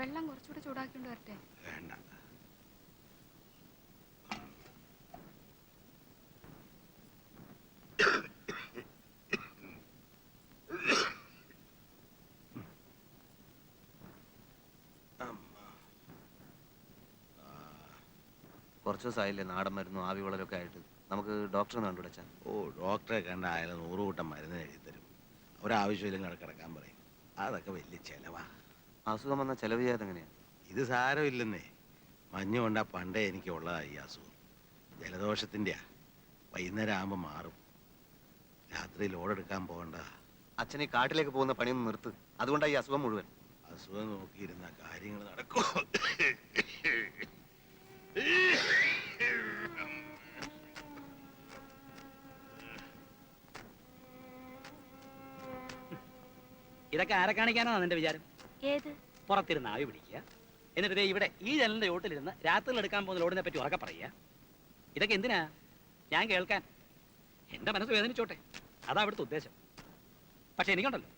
വെള്ളം കുറച്ചുകൂടെ ചൂടാക്കിക്കൊണ്ട് വരട്ടെ? വേണ്ട. കുറച്ച് ദിവസമായില്ലേ നാടൻ മരുന്നും ആവി വളരൊക്കെ ആയിട്ട്. നമുക്ക് ഡോക്ടറെ കണ്ടുപിടിച്ചാൽ. ഓ, ഡോക്ടറെ കണ്ട അയാൾ 100 കൂട്ടം മരുന്ന് എഴുതി തരും. ഒരാവശ്യമില്ലെങ്കിൽ കിടക്കാൻ പറയും. അതൊക്കെ വലിയ ചെലവാ. അസുഖം വന്നാൽ ചെലവ് ചെയ്യാതെ എങ്ങനെയാ? ഇത് സാരമില്ലെന്നേ. മഞ്ഞ് കൊണ്ടാ പണ്ടേ എനിക്ക് ഉള്ളതാ ഈ അസുഖം. ജലദോഷത്തിൻ്റെയാ. വൈകുന്നേരം ആകുമ്പോൾ മാറും. രാത്രി ലോഡെടുക്കാൻ പോകണ്ട. അച്ഛനെ കാട്ടിലേക്ക് പോകുന്ന പണിയൊന്നും നിർത്ത്. അതുകൊണ്ടാണ് ഈ അസുഖം മുഴുവൻ. അസുഖം നോക്കിയിരുന്ന കാര്യങ്ങൾ നടക്കും. ഇതൊക്കെ ആരെ കാണിക്കാനാണ് നിന്റെ വിചാരം? ഏത്? പുറത്തിരുന്ന് ആവി പിടിക്കുക, എന്നിട്ട് ഇവിടെ ഈ ജനലിന്റെ ചോട്ടിലിരുന്ന് രാത്രിയിൽ എടുക്കാൻ പോകുന്ന ലോഡിനെ പറ്റി ഉറക്കെ പറയുക. ഇതൊക്കെ എന്തിനാ? ഞാൻ കേൾക്കാൻ. എന്റെ മനസ്സ് വേദനിച്ചോട്ടെ, അതാ അവിടുത്തെ ഉദ്ദേശം. പക്ഷെ എനിക്കുണ്ടല്ലോ,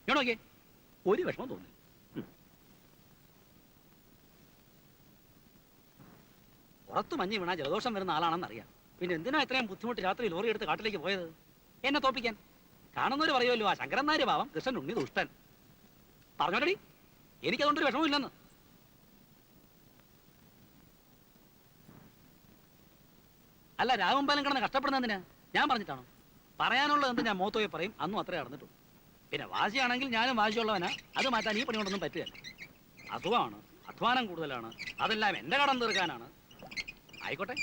ഞാൻ നോക്കിയേ, ഒരു വിഷമം തോന്നി. പുറത്ത് മഞ്ഞ് വീണാ ജലദോഷം വരുന്ന ആളാണെന്നറിയാം. പിന്നെ എന്തിനാ ഇത്രയും ബുദ്ധിമുട്ട് രാത്രി ലോറി എടുത്ത് കാട്ടിലേക്ക് പോയത്? എന്നെ തോപ്പിക്കാൻ. കാണുന്നവര് പറയുമല്ലോ, ആ ശങ്കരൻ നായർ പാവം, കൃഷ്ണൻ ഉണ്ണി ദുഷ്ടൻ. പറഞ്ഞോട്ടടി, എനിക്കതുകൊണ്ടൊരു വിഷമമില്ലെന്ന്. അല്ല, രാമമ്പാലം കിടന്ന് കഷ്ടപ്പെടുന്നതിനാ ഞാൻ പറഞ്ഞിട്ടാണോ? പറയാനുള്ളത് എന്ത് ഞാൻ മോത്തോയെ പറയും. അന്നും അത്രേ നടന്നിട്ടുള്ളൂ. പിന്നെ വാശിയാണെങ്കിൽ ഞാനും വാശിയുള്ളവനാ. അത് മാറ്റാൻ ഈ പണി കൊണ്ടൊന്നും പറ്റുകയല്ല. അസുഖമാണ്, അധ്വാനം കൂടുതലാണ്, അതെല്ലാം എന്റെ കടം തീർക്കാനാണ്. ആയിക്കോട്ടെ,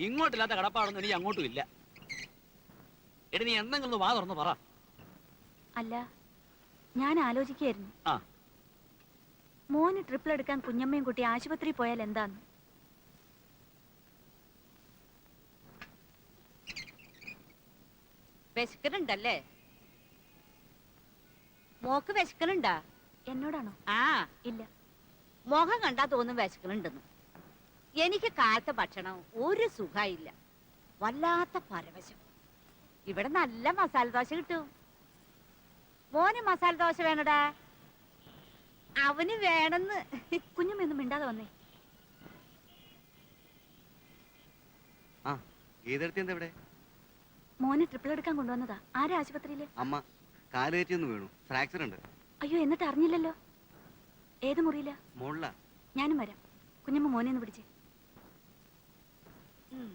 ഇങ്ങോട്ടില്ലാത്ത കടപ്പാടൊന്നും എനിക്ക് അങ്ങോട്ടും ഇല്ല. എടി, നീ എന്തെങ്കിലും വാ തുറന്ന് പറ. അല്ല, ഞാൻ ആലോചിക്കായിരുന്നു, ആ, മോന് ട്രിപ്പിൾ എടുക്കാൻ കുഞ്ഞമ്മയും കുട്ടി ആശുപത്രി പോയാൽ എന്താന്ന്. വിശക്കനുണ്ടല്ലേ? മോക്ക് വിശക്കനുണ്ടാ? എന്നോടാണോ? ആ, ഇല്ല. മുഖം കണ്ടാ തോന്നും വിശക്കനുണ്ടെന്ന്. എനിക്ക് കാലത്തെ ഭക്ഷണം ഒരു സുഖമില്ല, വല്ലാത്ത പരവശം. ഇവിടെ നല്ല മസാല ദോശ കിട്ടും. മോന് മസാല ദോശ വേണടാ. അവന് വേണമെന്ന്. കുഞ്ഞമ്മയൊന്നും മിണ്ടാതെ വന്നേ. ആ, ഗീതടുത്ത് എന്താ ഇവിടെ? മോന് ട്രിപ്പിൾ എടുക്കാൻ കൊണ്ടുവന്നതാ. ആരാ ആശുപത്രിയില്? അമ്മ കാലുകയറ്റിയൊന്ന് വീണു, ഫ്രാക്ചർ ഉണ്ട്. അയ്യോ, എന്നിട്ട് അറിഞ്ഞില്ലല്ലോ. ഏത് മുറിയില്ല? മോളില. ഞാനും വരാം. കുഞ്ഞമ്മ മോനെ ഒന്ന് പിടിച്ചേ.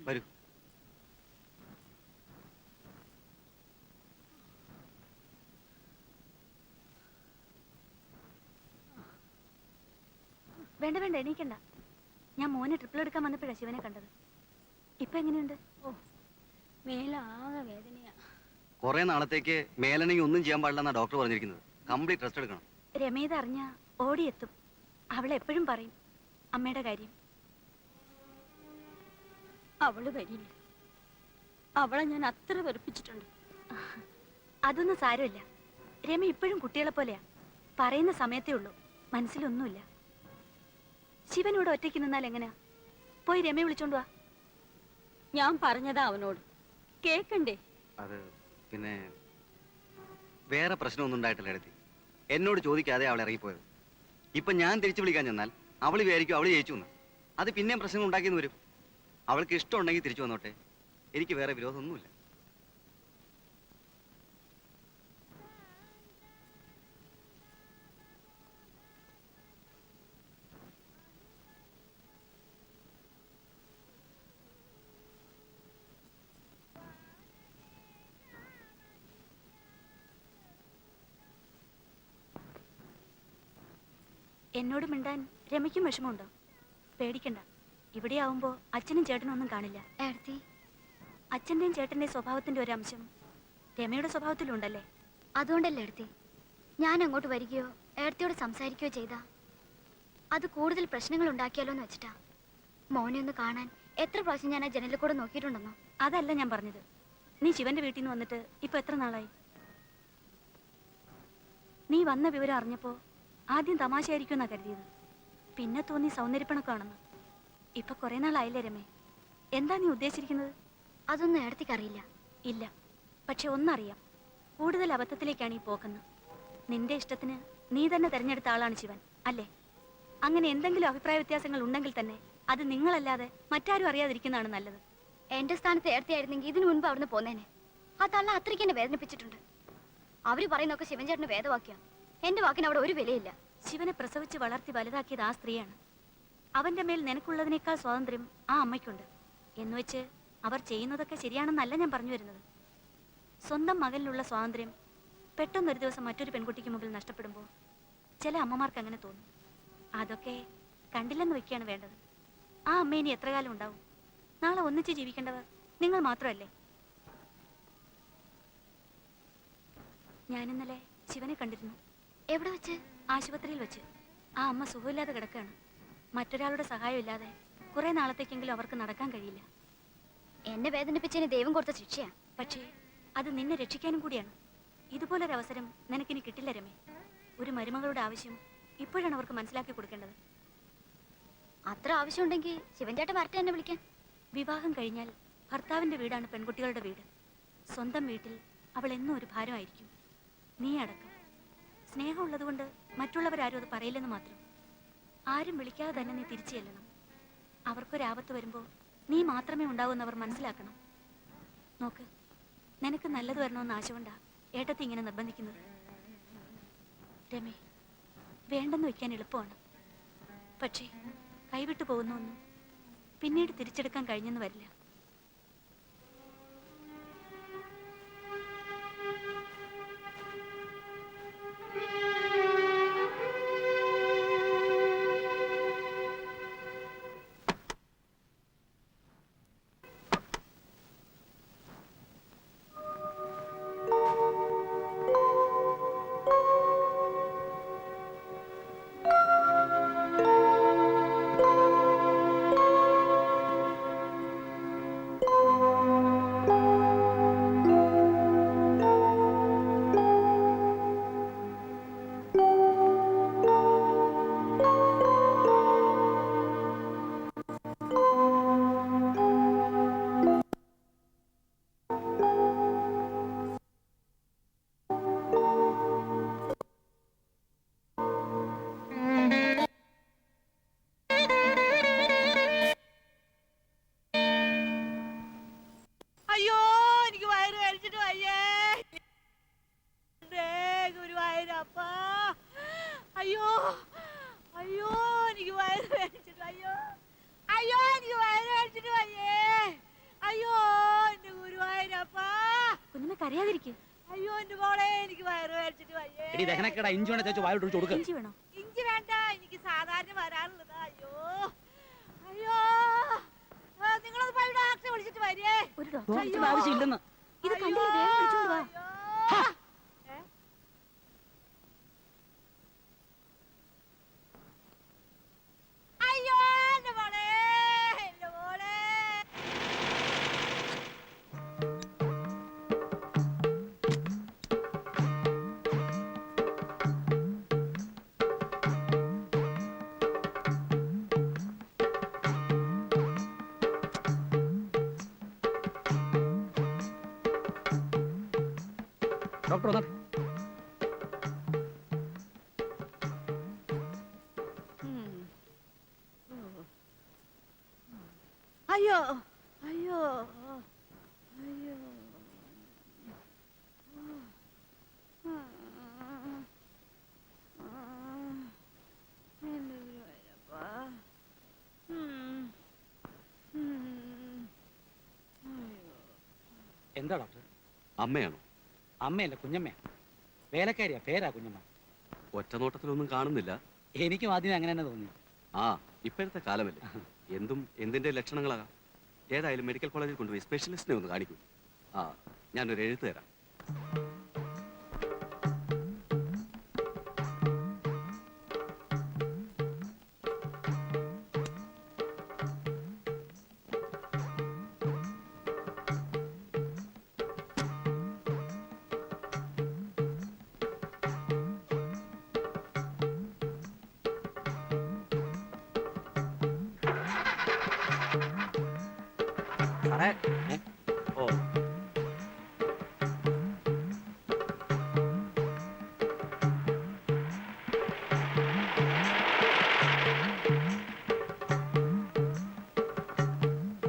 വരൂ. വേണ്ട വേണ്ട, എണീക്കണ്ട. ഞാൻ മോനെ ട്രിപ്പിൾ എടുക്കാൻ വന്നപ്പോഴാ ശിവനെ കണ്ടത്. ഇപ്പൊ എങ്ങനെയുണ്ട്? ഓ, മേലാകെ വേദനയാ. കുറെ നാളത്തേക്ക് മേലണെങ്കിൽ ഒന്നും ചെയ്യാൻ പാടില്ലെന്നാ ഡോക്ടർ പറഞ്ഞിരിക്കുന്നത്. കംപ്ലീറ്റ് റെസ്റ്റ് എടുക്കണം. രമേത് അറിഞ്ഞ ഓടിയെത്തും. അവൾ എപ്പോഴും പറയും അമ്മയുടെ കാര്യം. അവള് വരില്ല. അവളെ ഞാൻ അത്ര വെറുപ്പിച്ചിട്ടുണ്ട്. അതൊന്നും സാരമില്ല. രമ ഇപ്പോഴും കുട്ടികളെ പോലെയാ. പറയുന്ന സമയത്തേ ഉള്ളൂ, മനസ്സിലൊന്നുമില്ല. ശിവനോട് ഒറ്റയ്ക്ക് നിന്നാൽ എങ്ങനെയാ? പോയി രമയെ വിളിച്ചോണ്ട് വാ. ഞാൻ പറഞ്ഞതാ അവനോട്, കേക്കണ്ടേ? അത് പിന്നെ വേറെ പ്രശ്നമൊന്നും ഉണ്ടായിട്ടില്ല എടുത്തി. എന്നോട് ചോദിക്കാതെ അവൾ ഇറങ്ങിപ്പോയത്. ഇപ്പൊ ഞാൻ തിരിച്ചു വിളിക്കാൻ ചെന്നാൽ അവൾ വിചാരിക്കും അവള് ജയിച്ചു എന്ന്. അത് പിന്നെയും പ്രശ്നങ്ങൾ ഉണ്ടാക്കിയെന്ന് വരും. അവൾക്ക് ഇഷ്ടമുണ്ടെങ്കിൽ തിരിച്ചു വന്നോട്ടെ, എനിക്ക് വേറെ വിരോധമൊന്നുമില്ല. എന്നോട് മിണ്ടാൻ രമയ്ക്കും വിഷമമുണ്ടോ? പേടിക്കണ്ട. ഇവിടെ ആവുമ്പോ അച്ഛനും ചേട്ടനും ഒന്നും കാണില്ല. ഏടത്തി, അച്ഛന്റെയും ചേട്ടന്റെയും സ്വഭാവത്തിന്റെ ഒരു അംശം രമയുടെ സ്വഭാവത്തിലുണ്ടല്ലേ? അതുകൊണ്ടല്ലേ ഏടത്തി ഞാൻ അങ്ങോട്ട് വരികയോ ഏടത്തിയോട് സംസാരിക്കുകയോ ചെയ്താ അത് കൂടുതൽ പ്രശ്നങ്ങൾ ഉണ്ടാക്കിയാലോ എന്ന് വെച്ചിട്ടാ. മോനെ ഒന്ന് കാണാൻ എത്ര പ്രാവശ്യം ഞാൻ ആ ജനലിൽ കൂടെ നോക്കിയിട്ടുണ്ടെന്നോ? അതല്ല ഞാൻ പറഞ്ഞത്. നീ ശിവന്റെ വീട്ടിൽ നിന്ന് വന്നിട്ട് ഇപ്പൊ എത്ര നാളായി? നീ വന്ന വിവരം അറിഞ്ഞപ്പോ ആദ്യം തമാശയായിരിക്കും എന്നാ കരുതിയത്. പിന്നെ തോന്നി സൗന്ദര്യപ്പണക്കാണെന്ന്. ഇപ്പൊ കുറെ നാളായില്ലേ രമേ? എന്താ നീ ഉദ്ദേശിച്ചിരിക്കുന്നത്? അതൊന്നും ഏടത്തിക്കറിയില്ല. ഇല്ല, പക്ഷെ ഒന്നറിയാം, കൂടുതൽ അബദ്ധത്തിലേക്കാണ് ഈ പോക്കെന്ന്. നിന്റെ ഇഷ്ടത്തിന് നീ തന്നെ തെരഞ്ഞെടുത്ത ആളാണ് ശിവൻ, അല്ലേ? അങ്ങനെ എന്തെങ്കിലും അഭിപ്രായ വ്യത്യാസങ്ങൾ ഉണ്ടെങ്കിൽ തന്നെ അത് നിങ്ങളല്ലാതെ മറ്റാരും അറിയാതിരിക്കുന്നതാണ് നല്ലത്. എന്റെ സ്ഥാനത്ത് ഏർത്തിയായിരുന്നെങ്കിൽ ഇതിനു മുൻപ് അവിടുന്ന് പോന്നേനെ. ആ തള്ള അത്രയ്ക്ക് എന്നെ വേദനിപ്പിച്ചിട്ടുണ്ട്. അവര് പറയുന്നൊക്കെ ശിവൻചേട്ടന് വേദവാക്യ. എന്റെ വാക്കിന് അവിടെ ഒരു വിലയില്ല. ശിവനെ പ്രസവിച്ച് വളർത്തി വലുതാക്കിയത് ആ സ്ത്രീയാണ്. അവന്റെ മേൽ നിനക്കുള്ളതിനേക്കാൾ സ്വാതന്ത്ര്യം ആ അമ്മയ്ക്കുണ്ട്. എന്നുവെച്ച് അവർ ചെയ്യുന്നതൊക്കെ ശരിയാണെന്നല്ല ഞാൻ പറഞ്ഞു വരുന്നത്. സ്വന്തം മകനിലുള്ള സ്വാതന്ത്ര്യം പെട്ടെന്നൊരു ദിവസം മറ്റൊരു പെൺകുട്ടിക്ക് മുമ്പിൽ നഷ്ടപ്പെടുമ്പോൾ ചില അമ്മമാർക്ക് അങ്ങനെ തോന്നും. അതൊക്കെ കണ്ടില്ലെന്ന് വെക്കുകയാണ് വേണ്ടത്. ആ അമ്മ ഇനി എത്ര കാലം ഉണ്ടാവും? നാളെ ഒന്നിച്ച് ജീവിക്കേണ്ടവർ നിങ്ങൾ മാത്രമല്ലേ? ഞാനിന്നലെ ശിവനെ കണ്ടിരുന്നു. എവിടെ വെച്ച്? ആശുപത്രിയിൽ വെച്ച്. ആ അമ്മ സുഖമില്ലാതെ കിടക്കുകയാണ്. മറ്റൊരാളുടെ സഹായമില്ലാതെ കുറെ നാളത്തേക്കെങ്കിലും അവർക്ക് നടക്കാൻ കഴിയില്ല. എന്നെ വേദനിപ്പിച്ചതിന് ദൈവം കൊടുത്ത ശിക്ഷയാ. പക്ഷേ അത് നിന്നെ രക്ഷിക്കാനും കൂടിയാണ്. ഇതുപോലൊരവസരം നിനക്കിനി കിട്ടില്ല രമേ. ഒരു മരുമകളുടെ ആവശ്യം ഇപ്പോഴാണ് അവർക്ക് മനസ്സിലാക്കി കൊടുക്കേണ്ടത്. അത്ര ആവശ്യമുണ്ടെങ്കിൽ ശിവൻചേട്ടൻ വരട്ടെ എന്നെ വിളിക്കാൻ. വിവാഹം കഴിഞ്ഞാൽ ഭർത്താവിന്റെ വീടാണ് പെൺകുട്ടികളുടെ വീട്. സ്വന്തം വീട്ടിൽ അവൾ എന്നും ഒരു ഭാരമായിരിക്കും, നീ അടക്കം. സ്നേഹമുള്ളതുകൊണ്ട് മറ്റുള്ളവരാരും അത് പറയില്ലെന്ന് മാത്രം. ആരും വിളിക്കാതെ തന്നെ നീ തിരിച്ചു ചെല്ലണം. അവർക്കൊരാപത്ത് വരുമ്പോൾ നീ മാത്രമേ ഉണ്ടാവൂന്ന് അവർ മനസ്സിലാക്കണം. നോക്ക്, നിനക്ക് നല്ലത് വരണമെന്ന് ആശകൊണ്ടാ ഏട്ടത്തി ഇങ്ങനെ നിർബന്ധിക്കുന്നത്. രമേ, വേണ്ടെന്ന് വെക്കാൻ എളുപ്പമാണ്. പക്ഷേ കൈവിട്ടു പോകുന്നൊന്നും പിന്നീട് തിരിച്ചെടുക്കാൻ കഴിഞ്ഞെന്ന് വരില്ല. അയ്യോ, എനിക്ക് വയറ് കഴിച്ചിട്ട് വയ്യേ. ഗുരുവായൂരപ്പ, അയ്യോ അയ്യോ, എനിക്ക് വയറ് കഴിച്ചിട്ട് അയ്യോ അയ്യോ, എനിക്ക് വയറ് കഴിച്ചിട്ട് വയ്യേ. അയ്യോ എന്റെ ഗുരുവായൂരപ്പ. കുഞ്ഞമ്മ കരയാതിരിക്കും. അയ്യോ എന്റെ മോളെ, എനിക്ക് വയറ് കഴിച്ചിട്ട് വയ്യേ. എടി ദഹനക്കേടാ, ഇഞ്ചി വേണ ചേച്ചി വായോട്ട് ഒഴിച്ച് കൊടുക്ക്. ഇഞ്ചി വേണോ? ഇഞ്ചി വേണ്ട, എനിക്ക് സാധാരണ വരാനുള്ളതാ. അയ്യോ അയ്യോ, നിങ്ങളത് പോയി ഡോക്ടറെ വിളിച്ചിട്ട് വരികേ. ഒരു ഡോക്ടറുടെ ആവശ്യമില്ലെന്ന്. ഇത് കണ്ടില്ലേ, വേഗം വിളിച്ചോണ്ട് വാ. അയ്യോ എന്റെ മോളെ, എന്റെ മോളെ. ഡോക്ടർ വന്നാ അയ്യോ അയ്യോ അയ്യോ, എന്റെ ഗുരുവായൂരപ്പ. എന്താ ഡോക്ടർ? അമ്മയാണോ? അമ്മയല്ല, കുഞ്ഞമ്മയാ. വേലക്കാരിയാ, പേരാ കുഞ്ഞമ്മ. ഒറ്റ നോട്ടത്തിലൊന്നും കാണുന്നില്ല. എനിക്കും ആദ്യം അങ്ങനെ തന്നെ തോന്നി. ആ, ഇപ്പോഴത്തെ കാലമല്ലേ, എന്തും എന്തിന്റെ ലക്ഷണങ്ങളാകാം. ഏതായാലും മെഡിക്കൽ കോളേജിൽ കൊണ്ടുപോയി സ്പെഷ്യലിസ്റ്റിനെ ഒന്ന് കാണിക്കൂ. ആ, ഞാനൊരു എഴുത്ത് തരാം. സാറേ,